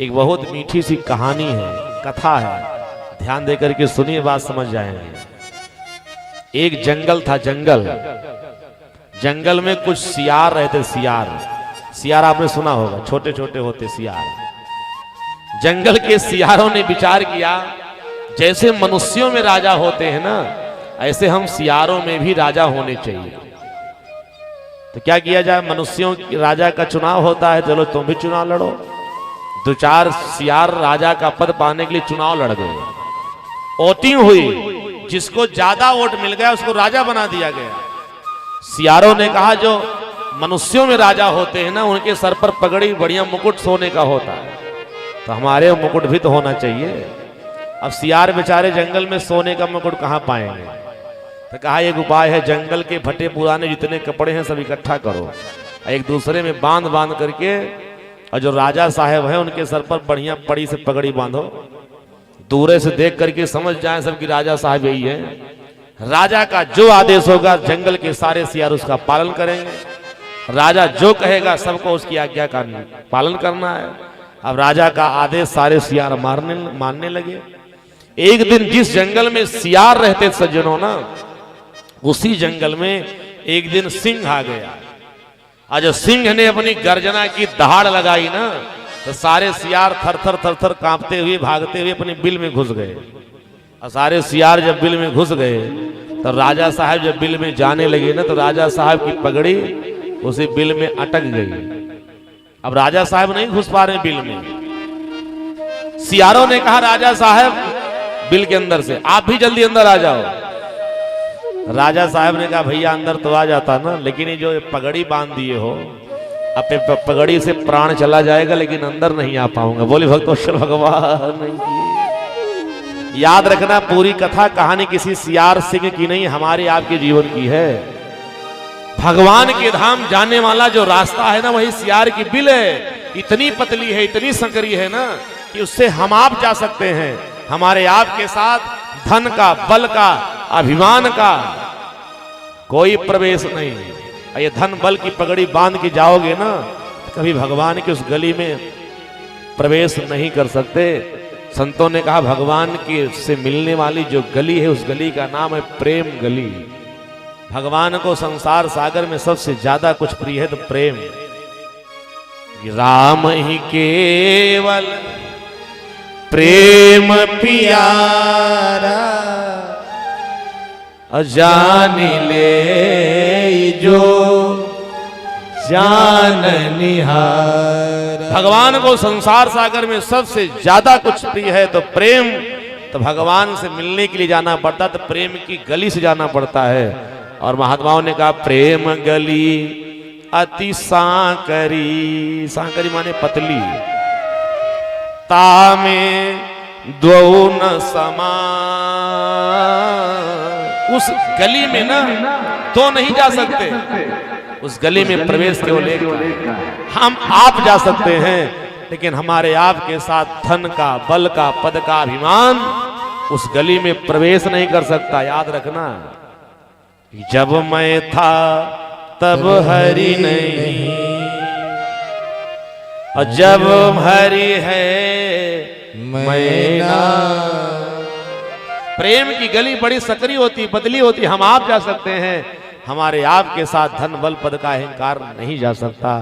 एक बहुत मीठी सी कहानी है, कथा है, ध्यान देकर के सुनिए, बात समझ जाएंगे। एक जंगल था, जंगल में कुछ सियार रहते। सियार आपने सुना होगा, छोटे छोटे होते सियार। जंगल के सियारों ने विचार किया, जैसे मनुष्यों में राजा होते हैं ना, ऐसे हम सियारों में भी राजा होने चाहिए। तो क्या किया जाए, मनुष्यों की राजा का चुनाव होता है, चलो तुम भी चुनाव लड़ो। दो चार सियार राजा का पद पाने के लिए चुनाव लड़ गए। वोटिंग हुई, जिसको ज्यादा वोट मिल गया उसको राजा बना दिया गया। सियारों ने कहा, जो मनुष्यों में राजा होते हैं ना, उनके सर पर पगड़ी बढ़िया मुकुट सोने का होता है, तो हमारे मुकुट भी तो होना चाहिए। अब सियार बेचारे जंगल में सोने का मुकुट कहां पाएंगे, तो कहा एक उपाय है, जंगल के फटे पुराने जितने कपड़े हैं सब इकट्ठा करो, एक दूसरे में बांध बांध करके, और जो राजा साहब हैं उनके सर पर बढ़िया पड़ी से पगड़ी बांधो, दूरे से देख करके समझ जाए सब कि राजा साहब यही है। राजा का जो आदेश होगा जंगल के सारे सियार उसका पालन करेंगे। राजा जो कहेगा सबको उसकी आज्ञा का पालन करना है। अब राजा का आदेश सारे सियार मानने लगे। एक दिन जिस जंगल में सियार रहते सज्जनों ना, उसी जंगल में एक दिन सिंह आ गया। और जो सिंह ने अपनी गर्जना की दहाड़ लगाई ना, तो सारे सियार थर थर कांपते हुए भागते हुए अपनी बिल में घुस गए। और सारे सियार जब बिल में घुस गए तो राजा साहब जब बिल में जाने लगे ना, तो राजा साहब की पगड़ी उसी बिल में अटक गई। अब राजा साहब नहीं घुस पा रहे बिल में। सियारों ने कहा, राजा साहब बिल के अंदर से आप भी जल्दी अंदर आ जाओ। राजा साहब ने कहा, भैया अंदर तो आ जाता ना, लेकिन ये जो पगड़ी बांध दिए हो, अपने पगड़ी से प्राण चला जाएगा, लेकिन अंदर नहीं आ पाऊंगा। बोले भक्तोश्वर भगवान की। याद रखना, पूरी कथा कहानी किसी सियार सिंह की नहीं, हमारे आपके जीवन की है। भगवान के धाम जाने वाला जो रास्ता है ना, वही सियार की बिल है। इतनी पतली है, इतनी संकरी है ना, कि उससे हम आप जा सकते हैं। हमारे आपके साथ धन का, बल का, अभिमान का कोई प्रवेश नहीं। ये धन बल की पगड़ी बांध के जाओगे ना, कभी भगवान की उस गली में प्रवेश नहीं कर सकते। संतों ने कहा, भगवान की से मिलने वाली जो गली है, उस गली का नाम है प्रेम गली। भगवान को संसार सागर में सबसे ज्यादा कुछ प्रिय है तो प्रेम। राम ही केवल प्रेम प्यारा, जान ले जो जान निहारा। भगवान को संसार सागर में सबसे ज्यादा कुछ प्रिय है तो प्रेम। तो भगवान से मिलने के लिए जाना पड़ता, तो प्रेम की गली से जाना पड़ता है। और महात्माओं ने कहा, प्रेम गली अति सांकरी, सांकरी माने पतली, तामे द्वौ न समा। उस गली में ना तो नहीं जा सकते, उस गली में प्रवेश केवल एक हम आप जा सकते हैं, लेकिन हमारे आप के साथ धन का, बल का, पद का अभिमान उस गली में प्रवेश नहीं कर सकता। याद रखना, जब मैं था तब हरि नहीं, और जब हरि है मैं ना। प्रेम की गली बड़ी सकरी होती, बदली होती। हम आप जा सकते हैं, हमारे आप के साथ धन बल पद का अहंकार नहीं जा सकता।